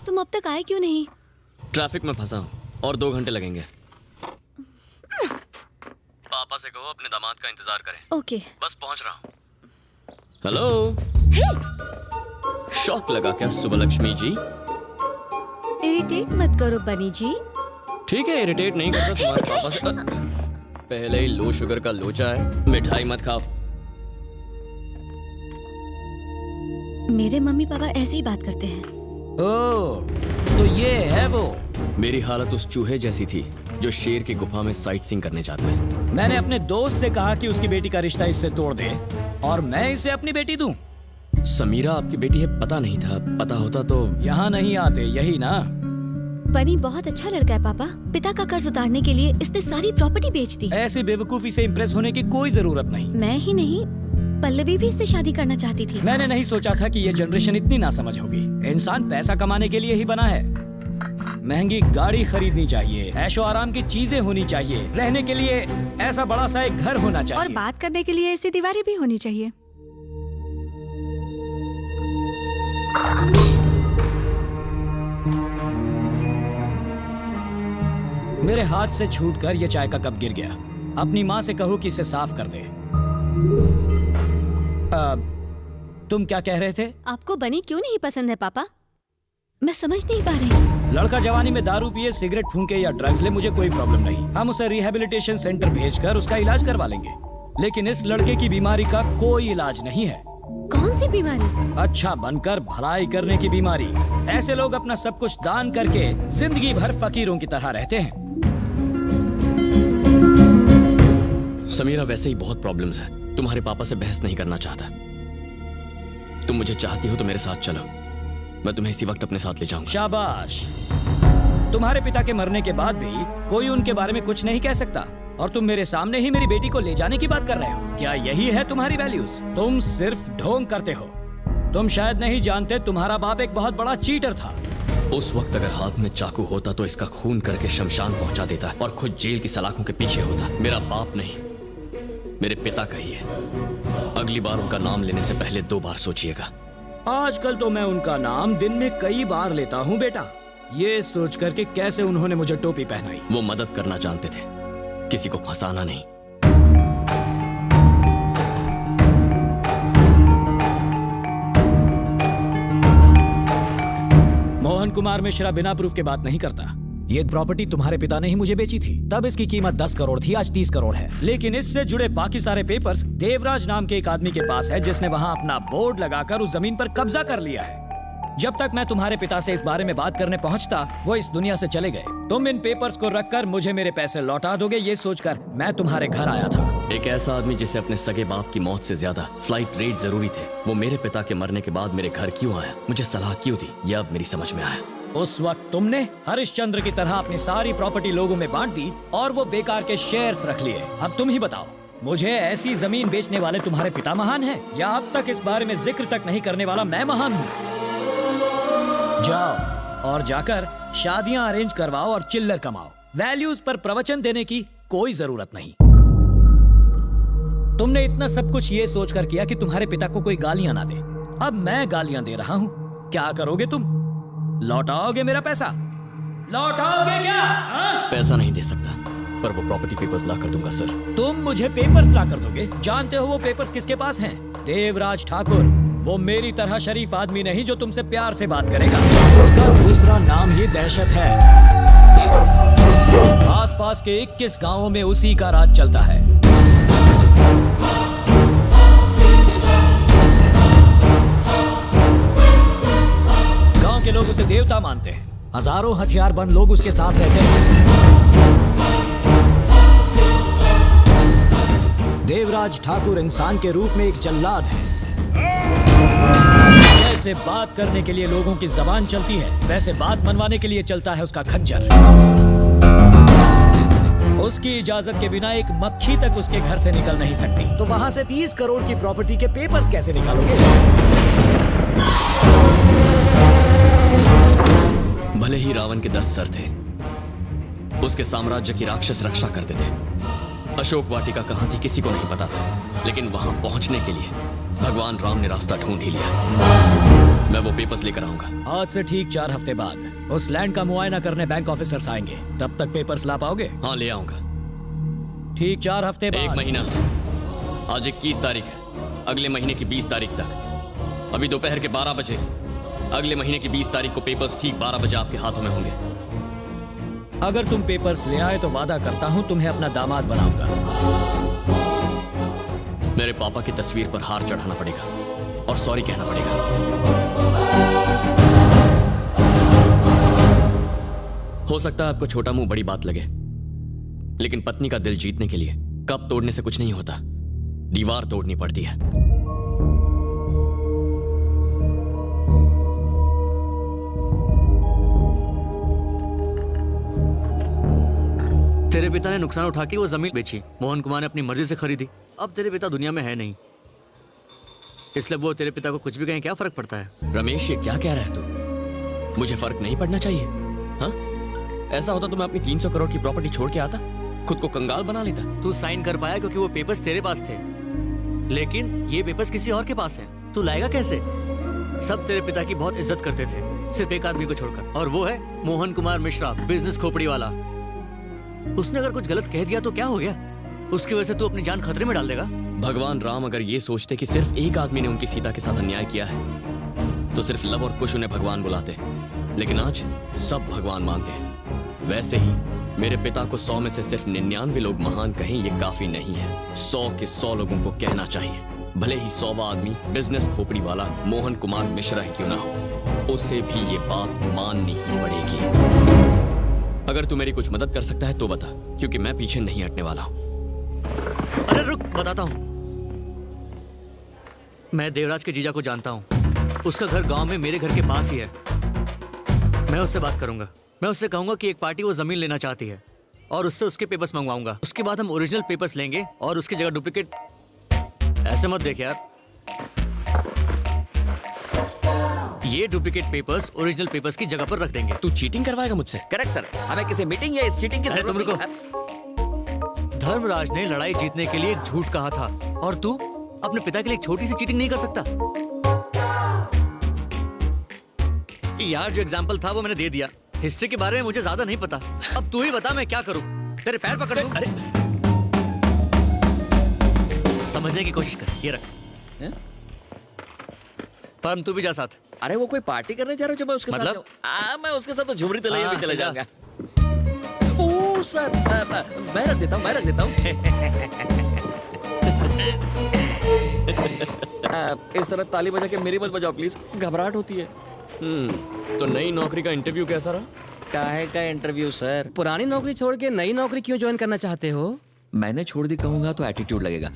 तुम अब तक आए क्यों नहीं? ट्रैफिक में फंसा हूँ और 2 घंटे लगेंगे। पापा से कहो अपने दामाद का इंतजार करें। ओके। बस पहुंच रहा हूँ। हेलो। शॉक लगा क्या सुबह लक्ष्मी जी? इरिटेट मत करो बनी जी। ठीक है, इरिटेट नहीं करता तुम्हारे पापा से। पहले ही लो शुगर का लोचा है, मिठाई मत खाओ। मेरे मम्मी पापा ऐसे ही बात करते हैं। ओह, तो ये है वो। मेरी हालत उस चूहे जैसी थी जो शेर की गुफा में साइट सीइंग करने जाता है। मैंने अपने दोस्त से कहा कि उसकी बेटी का रिश्ता इससे तोड़ दे और मैं इसे अपनी बेटी दूं। समीरा आपकी बेटी है, पता नहीं था। पता होता तो यहाँ नहीं आते, यही ना? बनी बहुत अच्छा लड़का है पापा। पिता का कर्ज उतारने के लिए इसने सारी प्रॉपर्टी बेच दी। ऐसी बेवकूफी से इम्प्रेस होने की कोई जरूरत नहीं। मैं ही नहीं, पल्लवी भी इससे शादी करना चाहती थी। मैंने नहीं सोचा था कि ये जनरेशन इतनी नासमझ होगी। इंसान पैसा कमाने के लिए ही बना है। महंगी गाड़ी खरीदनी चाहिए, ऐशो आराम की चीजें होनी चाहिए, रहने के लिए ऐसा बड़ा सा एक घर होना चाहिए और बात करने के लिए ऐसी दीवारें भी होनी चाहिए। मेरे हाथ से छूटकर ये चाय का कप गिर गया। अपनी माँ से कहो कि इसे साफ कर दे। तुम क्या कह रहे थे? आपको बनी क्यों नहीं पसंद है पापा? मैं समझ नहीं पा रही। लड़का जवानी में दारू पिए, सिगरेट फूंके या ड्रग्स ले, मुझे कोई प्रॉब्लम नहीं। हम उसे रिहैबिलिटेशन सेंटर भेजकर उसका इलाज करवा लेंगे। लेकिन इस लड़के की बीमारी का कोई इलाज नहीं है। कौन सी बीमारी? अच्छा बनकर भलाई करने की बीमारी। ऐसे लोग अपना सब कुछ दान करके जिंदगी भर फकीरों की तरह रहते हैं। समीरा वैसे ही बहुत प्रॉब्लम्स है। तुम्हारे पापा से बहस नहीं करना चाहता। तुम मुझे चाहती हो तो मेरे साथ चलो, मैं तुम्हें इसी वक्त अपने साथ ले जाऊंगा। शाबाश। तुम्हारे पिता के मरने के बाद भी कोई उनके बारे में कुछ नहीं कह सकता और तुम मेरे सामने ही मेरी बेटी को ले जाने की बात कर रहे हो। क्या यही है तुम्हारी वैल्यूज? तुम सिर्फ ढोंग करते हो। तुम शायद नहीं जानते, तुम्हारा बाप एक बहुत बड़ा चीटर था। उस वक्त अगर हाथ में चाकू होता तो इसका खून करके शमशान पहुंचा देता और खुद जेल की सलाखों के पीछे होता। मेरा बाप नहीं, मेरे पिता का ही है। अगली बार उनका नाम लेने से पहले 2 बार सोचिएगा। आजकल तो मैं उनका नाम दिन में कई बार लेता हूँ बेटा, ये सोच कर कि कैसे उन्होंने मुझे टोपी पहनाई। वो मदद करना जानते थे, किसी को फंसाना नहीं। मोहन कुमार मिश्रा बिना प्रूफ के बात नहीं करता। ये प्रॉपर्टी तुम्हारे पिता ने ही मुझे बेची थी। तब इसकी कीमत 10 करोड़ थी, आज 30 करोड़ है। लेकिन इससे जुड़े बाकी सारे पेपर्स देवराज नाम के एक आदमी के पास है, जिसने वहां अपना बोर्ड लगाकर उस जमीन पर कब्जा कर लिया है। जब तक मैं तुम्हारे पिता से इस बारे में बात करने पहुंचता, वो इस दुनिया से चले गए। तुम इन पेपर्स को रखकर मुझे मेरे पैसे लौटा दोगे, ये सोचकर मैं तुम्हारे घर आया था। एक ऐसा आदमी जिसे अपने सगे बाप की मौत से ज्यादा फ्लाइट रेट जरूरी थे, वो मेरे पिता के मरने के बाद मेरे घर क्यों आया, मुझे सलाह क्यों दी, यह अब मेरी समझ में आया। उस वक्त तुमने हरिश्चंद्र की तरह अपनी सारी प्रॉपर्टी लोगों में बांट दी और वो बेकार के शेयर्स रख लिए। अब तुम ही बताओ, मुझे ऐसी जमीन बेचने वाले तुम्हारे पिता महान हैं या अब तक इस बारे में जिक्र तक नहीं करने वाला मैं महान हूँ? जाओ और जाकर शादियां अरेंज करवाओ और चिल्लर कमाओ। वैल्यूज पर प्रवचन देने की कोई जरूरत नहीं। तुमने इतना सब कुछ ये सोचकर किया कि तुम्हारे पिता को कोई गालियां ना दे। अब मैं गालियां दे रहा हूँ, क्या करोगे तुम? लौटाओगे मेरा पैसा? लौटाओगे क्या? पैसा नहीं दे सकता, पर वो प्रॉपर्टी पेपर्स ला कर दूंगा सर। तुम मुझे पेपर्स ला कर दोगे? जानते हो वो पेपर्स किसके पास हैं? देवराज ठाकुर। वो मेरी तरह शरीफ आदमी नहीं जो तुमसे प्यार से बात करेगा। उसका दूसरा नाम ही दहशत है। आसपास के 21 गांवों में उसी का राज चलता है। गांव के लोग उसे देवता मानते हैं। हजारों हथियारबंद लोग उसके साथ रहते हैं। देवराज ठाकुर इंसान के रूप में एक जल्लाद है। जैसे बात करने के लिए लोगों की जबान चलती है, वैसे बात मनवाने के लिए चलता है उसका खंजर। उसकी इजाजत के बिना एक मक्खी तक उसके घर से निकल नहीं सकती। तो वहां से 30 करोड़ की प्रॉपर्टी के पेपर्स कैसे निकालोगे? भले ही रावण के 10 सर थे, उसके साम्राज्य की राक्षस रक्षा करते थे। अशोक वाटिका कहाँ थी किसी को नहीं पता था, लेकिन वहां पहुंचने के लिए भगवान राम ने रास्ता ढूंढ ही लिया। मैं वो पेपर्स लेकर आऊंगा। आज से ठीक 4 हफ्ते बाद उस लैंड का मुआयना करने बैंक ऑफिसर्स आएंगे। तब तक पेपर्स ला पाओगे? हाँ, ले आऊंगा। ठीक 4 हफ्ते बाद। 1 महीना। आज 21 तारीख है। अगले महीने की 20 तारीख तक। अभी दोपहर के 12 बजे। अगले महीने की 20 तारीख को पेपर्स ठीक 12 बजे आपके हाथों में होंगे। अगर तुम पेपर्स ले आए तो वादा करता हूं तुम्हें अपना दामाद बनाऊंगा। मेरे पापा की तस्वीर पर हार चढ़ाना पड़ेगा और सॉरी कहना पड़ेगा। हो सकता है आपको छोटा मुंह बड़ी बात लगे, लेकिन पत्नी का दिल जीतने के लिए कप तोड़ने से कुछ नहीं होता, दीवार तोड़नी पड़ती है। तेरे पिता ने नुकसान उठा के वो जमीन बेची। मोहन कुमार ने अपनी मर्जी से खरीदी। अब तेरे पिता दुनिया में है नहीं, इसलिए वो तेरे पिता को कुछ भी कहें क्या फर्क पड़ता है? रमेश, ये क्या कह रहा है तू? मुझे फर्क नहीं पड़ना चाहिए? हाँ, ऐसा होता तो मैं अपनी 300 करोड़ की प्रॉपर्टी छोड़ के आता, खुद को कंगाल बना लेता। तू साइन कर पाया क्योंकि वो पेपर्स तेरे पास थे, लेकिन ये पेपर्स किसी और के पास हैं। तू लाएगा कैसे? सब तेरे पिता की बहुत इज्जत करते थे, सिर्फ एक आदमी को छोड़कर, और वो है मोहन कुमार मिश्रा, बिजनेस खोपड़ी वाला। उसने अगर कुछ गलत कह दिया तो क्या हो गया? उसकी वजह से तू अपनी जान खतरे में डाल देगा? भगवान राम अगर ये सोचते कि सिर्फ एक आदमी ने उनकी सीता के साथ अन्याय किया है तो सिर्फ लव और कुश उन्हें भगवान बुलाते, लेकिन आज सब भगवान मानते हैं। वैसे ही मेरे पिता को 100 में से सिर्फ 99 लोग महान कहें ये काफी नहीं है। 100 के 100 लोगों को कहना चाहिए, भले ही 100वां आदमी बिजनेस खोपड़ी वाला मोहन कुमार मिश्रा ही क्यों ना हो, उसे भी ये बात माननी ही पड़ेगी। अगर तू मेरी कुछ मदद कर सकता है तो बता, क्योंकि मैं पीछे नहीं हटने वाला हूं। अरे रुक, बताता हूँ। मैं देवराज के जीजा को जानता हूँ। उसका घर गांव में मेरे घर के पास ही है। मैं उससे बात करूंगा। मैं उससे कहूंगा कि एक पार्टी वो जमीन लेना चाहती है और उससे उसके पेपर्स मंगवाऊंगा। उसके बाद हम ओरिजिनल पेपर्स लेंगे और उसकी जगह डुप्लीकेट। ऐसे मत देख यार, ये डुप्लीकेट पेपर्स ओरिजिनल पेपर्स की जगह पर रख देंगे। तू चीटिंग करवाएगा मुझसे? करेक्ट सर, हमें किसी मीटिंग या इस चीटिंग की अरे जरूरत तुम नहीं रुको। धर्मराज ने लड़ाई जीतने के लिए एक झूठ कहा था और तू अपने पिता के लिए एक छोटी सी चीटिंग नहीं कर सकता? यार, जो एग्जाम्पल था वो मैंने दे दिया। हिस्ट्री के बारे में मुझे ज्यादा नहीं पता। अब तू ही बता मैं क्या करूं? तेरे पैर पकड़ लूं? अरे समझने की कोशिश कर, ये रख। हैं? परम, तू भी जा साथ। अरे वो कोई पार्टी करने जा रहे हो जो मैं उसके साथ मतलब? जाऊं? मैं उसके साथ तो झुमरी तलैया भी हाँ, चले जा। जाऊंगा। ओह सर, मैं रख देता हूँ। इस तरह ताली बजा के मेरी मत बजाओ प्लीज, घबराहट होती है। तो नई नौकरी का इंटरव्यू कैसा रहा? काहे का इंटरव्यू सर? पुरानी नौकरी छोड़ के नई नौकरी क्यों ज्वाइन करना चाहते हो? मैंने छोड़ दी कहूंगा तो एटीट्यूड लगेगा।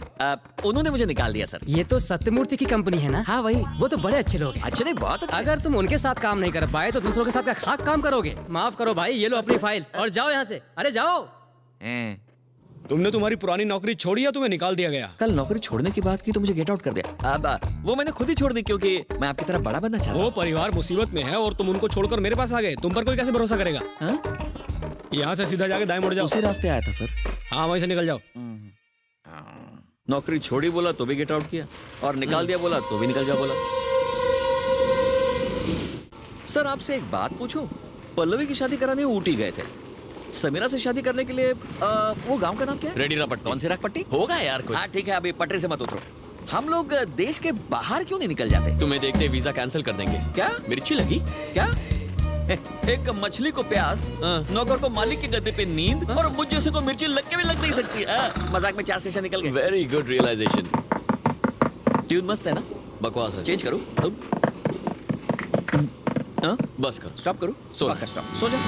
उन्होंने मुझे निकाल दिया सर। ये तो सत्यमूर्ति की कंपनी है ना? हाँ वही। वो तो बड़े अच्छे लोग हैं। अच्छे नहीं, बहुत अच्छे। अगर तुम उनके साथ काम नहीं कर पाए तो दूसरों के साथ क्या खाक काम करोगे? माफ करो भाई, ये लो अपनी फाइल और जाओ यहाँ से। अरे जाओ। तुमने तुम्हारी पुरानी नौकरी छोड़ी या तुम्हें निकाल दिया गया? कल नौकरी छोड़ने की बात की तो मुझे गेट आउट कर दिया। अब वो मैंने खुद ही छोड़ दी क्योंकि मैं आपकी तरह बड़ा बनना चाहता हूँ। वो परिवार मुसीबत में है और तुम उनको छोड़कर मेरे पास आ गए। तुम पर कोई कैसे भरोसा करेगा? हाँ? यहाँ से सीधा जाके दाएं मुड़ जाओ। उसी रास्ते आया था सर। हाँ, वहीं से निकल जाओ। नौकरी छोड़ी बोला तो भी गेट आउट किया और निकाल दिया बोला तो भी निकल जाओ बोला। सर आपसे एक बात पूछूं? पल्लवी की शादी कराने ऊटी गए थे। समीरा से शादी करने के लिए वो गांव का नाम क्या है? रेडीरापट्टी। कौन सी रखपट्टी? होगा यार कुछ। हाँ ठीक है, अभी पटरी से मत उतरो। हम लोग देश के बाहर क्यों नहीं निकल जाते? तुम्हें देखते वीजा कैंसिल कर देंगे। क्या मिर्ची लगी? क्या? एक मछली को प्यास, नौकर को मालिक की गद्दे पे नींद और मुझ जैसे को मिर्ची लग के भी लग नहीं सकती। मजाक में 4 स्टेशन निकल गए। Very good realisation. ट्यून मस्त है ना? बकवास है। चेंज करूं? बस करो। स्टॉप करूं? सो जा। पक्का स्टॉप। सो जा।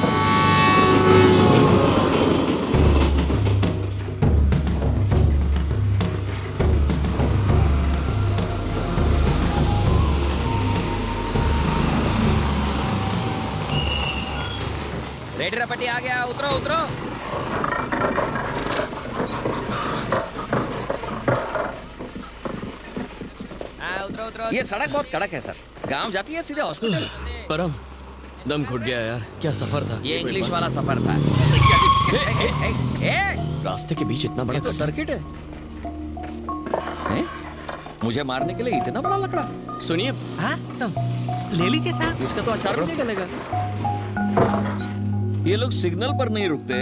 रेडीरापट्टी आ गया, उतरो उतरो। उतरो उतरो। ये सड़क बहुत कड़क है सर। गांव जाती है सीधे हॉस्पिटल। परम, दम घुट गया यार। क्या सफर था? ये इंग्लिश वाला सफर था। रास्ते के बीच इतना बड़ा ये तो सर्किट है। हैं? मुझे मारने के लिए इतना बड़ा लकड़ा? सुनिए, हाँ? ले लीजिए साहब, इसका तो अचार में डलेगा। ये लोग सिग्नल पर नहीं रुकते,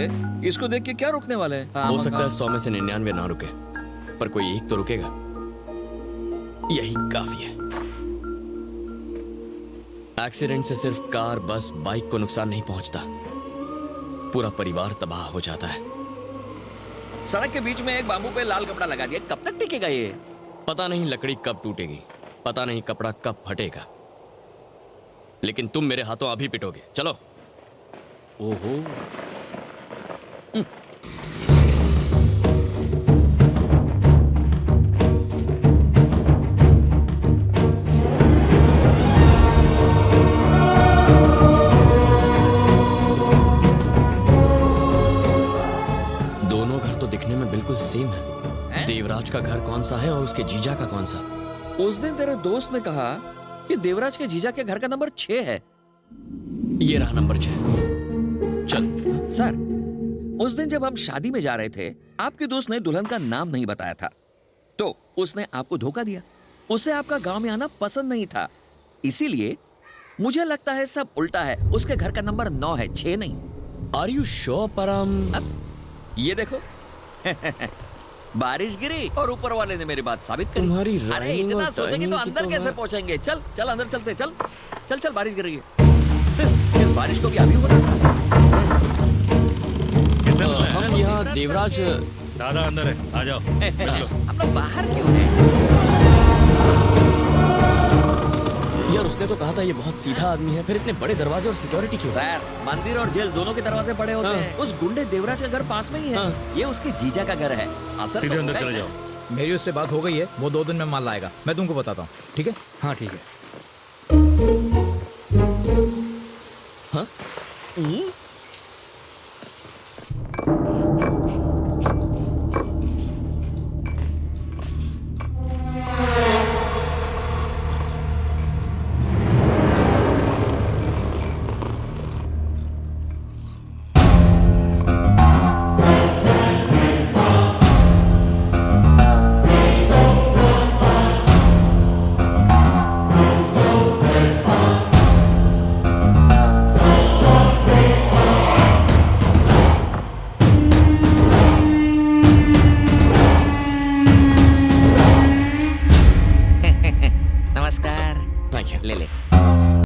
इसको देख के क्या रुकने वाले हैं? हो सकता है 100 में से 99 ना रुके, पर कोई एक तो रुकेगा। यही काफी है। एक्सीडेंट से सिर्फ कार, बस, बाइक को नुकसान नहीं पहुंचता, पूरा परिवार तबाह हो जाता है। सड़क के बीच में एक बाम्बू पे लाल कपड़ा लगा दिया, कब तक टिकेगा ये? पता नहीं लकड़ी कब टूटेगी, पता नहीं कपड़ा कब फटेगा, लेकिन तुम मेरे हाथों अभी पिटोगे। चलो। ओहो, दोनों घर तो दिखने में बिल्कुल सेम है। देवराज का घर कौन सा है और उसके जीजा का कौन सा? उस दिन तेरे दोस्त ने कहा कि देवराज के जीजा के घर का नंबर 6 है। ये रहा नंबर 6। चल। सर, उस दिन जब हम शादी में जा रहे थे, आपके दोस्त ने दुल्हन का नाम नहीं बताया था, तो उसने आपको धोखा दिया। उसे आपका गांव में आना पसंद नहीं था, इसीलिए मुझे लगता है सब उल्टा है। उसके घर का नंबर 9 है, 6 नहीं। आर यू श्योर परम? अब ये देखो बारिश गिरी और ऊपर वाले ने मेरी बात साबित करी। तुम्हारी अरे rhyming इतना और सोचेंगे तो timing की अंदर तो कैसे मैं- पहुंचेंगे? चल चल अंदर चलते, चल चल चल, बारिश गिर रही है। इस बारिश को भी अभी हो रहा था। हम यहाँ देवराज। दादा अंदर है, आ जाओ। हम लोग बाहर क्यों हैं? यार उसने तो कहा था ये बहुत सीधा आदमी है, फिर इतने बड़े दरवाजे और सिक्योरिटी क्यों? सर, मंदिर और जेल दोनों के दरवाजे बड़े होते हाँ। हैं। उस गुंडे देवराज का घर पास में ही है। हाँ। ये उसके जीजा का घर है। असर सीधे तो अंदर होगा चले ही जाओ। ना। मेरी उससे बात हो गई है, वो 2 दिन में माल लाएगा। मैं तुमको बताता हूँ, ठीक है? हाँ ठीक है। हाँ?